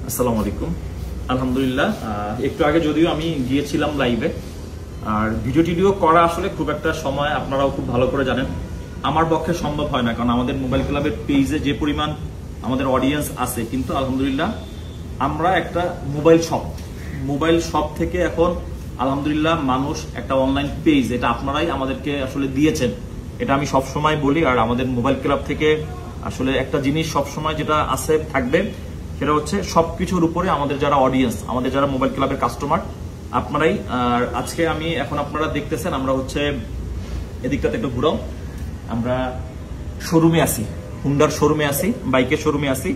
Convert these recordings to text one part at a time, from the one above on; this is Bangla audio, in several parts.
আসসালামু আলাইকুম। আলহামদুলিল্লাহ, একটু আগে যদিও আমি গিয়েছিলাম লাইভে, আর ভিডিও করা আসলে খুব একটা সময় আপনারাও খুব ভালো করে জানেন আমার পক্ষে সম্ভব হয় না, কারণ আমাদের মোবাইল ক্লাবের পেজে যে পরিমাণ আমাদের অডিয়েন্স আছে, কিন্তু আলহামদুলিল্লাহ আমরা একটা মোবাইল শপ থেকে এখন আলহামদুলিল্লাহ মানুষ একটা অনলাইন পেজ, এটা আপনারাই আমাদেরকে আসলে দিয়েছেন, এটা আমি সব সময় বলি। আর আমাদের মোবাইল ক্লাব থেকে আসলে একটা জিনিস সব সময় যেটা আছে থাকবে, সেটা হচ্ছে সবকিছুর উপরে আমাদের যারা অডিয়েন্স, আমাদের যারা মোবাইল ক্লাবের কাস্টমার, আপনারাই। আর আজকে আমি এখন আপনারা দেখতেছেন আমরা হচ্ছে এদিকটাতে একটু ঘুরাও, আমরা শোরুমে আছি, হুন্ডার শোরুমে আছি, বাইকের শোরুমে আছি।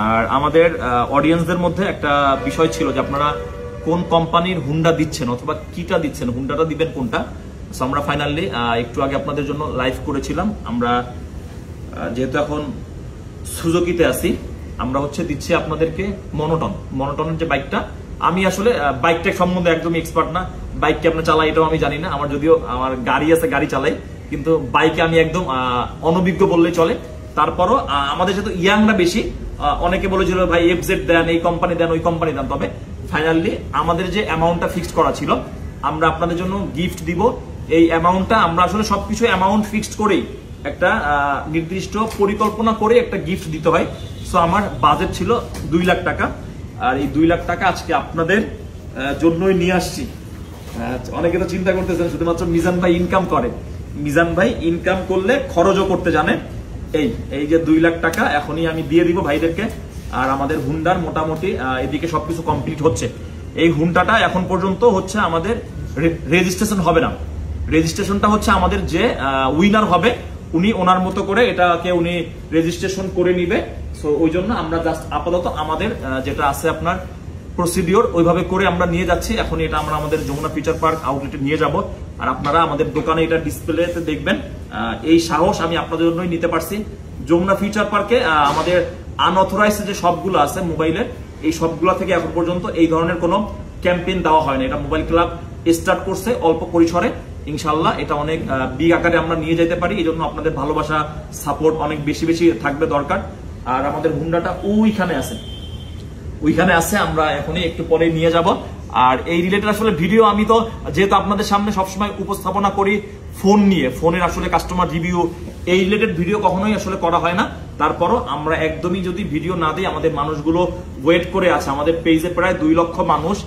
আর আমাদের অডিয়েন্সদের মধ্যে একটা বিষয় ছিল যে আপনারা কোন কোম্পানির হুন্ডা দিচ্ছেন অথবা কিটা দিচ্ছেন, হুন্ডাটা দিবেন কোনটা। সো আমরা ফাইনালি একটু আগে আপনাদের জন্য লাইভ করেছিলাম। আমরা যেহেতু এখন সুজুকিতে আছি, আমরা হচ্ছে দিচ্ছি আপনাদেরকে মনোটনের যে বাইকটা। আমি আসলে বাইকটা সম্বন্ধে একদমই এক্সপার্ট না, বাইক কেমন চালাই এটাও আমি জানি না। আমার যদিও আমার গাড়ি আছে, গাড়ি চালাই, কিন্তু বাইকে আমি একদম অনভিজ্ঞ বললেই চলে। তারপরও আমাদের যেহেতু ইয়াংরা বেশি, অনেকে বলেছিল ভাই এফজেড দেন, এই কোম্পানি দেন, ওই কোম্পানি দেন। তবে ফাইনালি আমাদের যে অ্যামাউন্টটা ফিক্সড করা ছিল, আমরা আপনাদের জন্য গিফট দিব। এই অ্যামাউন্টটা আমরা আসলে সবকিছু অ্যামাউন্ট ফিক্সড করেই একটা নির্দিষ্ট পরিকল্পনা করে একটা গিফট দিতে হয়। সো আমার বাজেট ছিল 2 লাখ টাকা, আর এই 2 লাখ টাকা আজকে আপনাদের জন্যই নিয়ে আসছি। অনেকে তো চিন্তা করতেছেন শুধুমাত্র মিজান ভাই ইনকাম করে, মিজান ভাই ইনকাম করলে খরচও করতে জানে। এই যে 2 লাখ টাকা এখনই আমি দিয়ে দিব ভাইদেরকে। আর আমাদের হুন্ডার মোটামুটি এদিকে সবকিছু কমপ্লিট হচ্ছে। এই হুন্ডাটা এখন পর্যন্ত হচ্ছে আমাদের রেজিস্ট্রেশন হবে না, রেজিস্ট্রেশনটা হচ্ছে আমাদের যে উইনার হবে উনি ওনার মতো করে এটাকে উনি রেজিস্ট্রেশন করে নিবে। সো ওই জন্য আমরা জাস্ট আপাতত আমাদের যেটা আছে আপনার প্রসিডিওর ওইভাবে করে আমরা নিয়ে যাচ্ছি। এখন এটা আমরা আমাদের যমুনা ফিউচার পার্ক আউটলেটে নিয়ে যাব, আর আপনারা আমাদের দোকানে এটা ডিসপ্লেতে দেখবেন। এই সাহস আমি আপনাদের জন্যই নিতে পারছি। যমুনা ফিউচার পার্কে আমাদের আনঅথরাইজ যে সবগুলো আছে মোবাইলের, এই সবগুলো থেকে এখন পর্যন্ত এই ধরনের কোনো ক্যাম্পেইন দেওয়া হয় না। এটা মোবাইল ক্লাব স্টার্ট করছে অল্প পরিসরে, ইনশাল্লাহ এটা অনেক বিগ আকারে আমরা নিয়ে যেতে পারি। এই জন্য আপনাদের ভালোবাসা, সাপোর্ট অনেক বেশি বেশি থাকবে দরকার। আর আমাদের হুন্ডাটা ওইখানে আছে, আমরা এখনই একটু পরে নিয়ে যাব। আর এই রিলেটেড আসলে ভিডিও আমি তো যেহেতু আপনাদের সামনে সবসময় উপস্থাপনা করি ফোন নিয়ে, ফোনের আসলে কাস্টমার রিভিউ, এই রিলেটেড ভিডিও কখনোই আসলে করা হয় না। তারপরও আমরা একদমই যদি ভিডিও না দিই, আমাদের মানুষগুলো ওয়েট করে আছে। আমাদের পেজে প্রায় 2 লক্ষ মানুষ,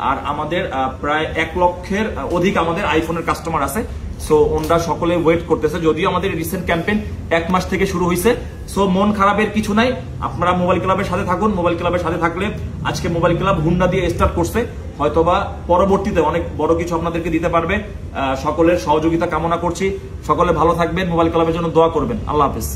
আর আমাদের প্রায় 1 লক্ষের অধিক আমাদের আইফোনের কাস্টমার আছে। সো ওনরা সকলে ওয়েট করতেছে, যদিও আমাদের রিসেন্ট ক্যাম্পেইন 1 মাস থেকে শুরু হয়েছে। সো মন খারাপের কিছু নাই, আপনারা মোবাইল ক্লাবের সাথে থাকুন। মোবাইল ক্লাবের সাথে থাকলে আজকে মোবাইল ক্লাব হুন্ডা দিয়ে স্টার্ট করছে, হয়তোবা পরবর্তীতে অনেক বড় কিছু আপনাদেরকে দিতে পারবে। সকলের সহযোগিতা কামনা করছি, সকলে ভালো থাকবেন, মোবাইল ক্লাবের জন্য দোয়া করবেন। আল্লাহ হাফেজ।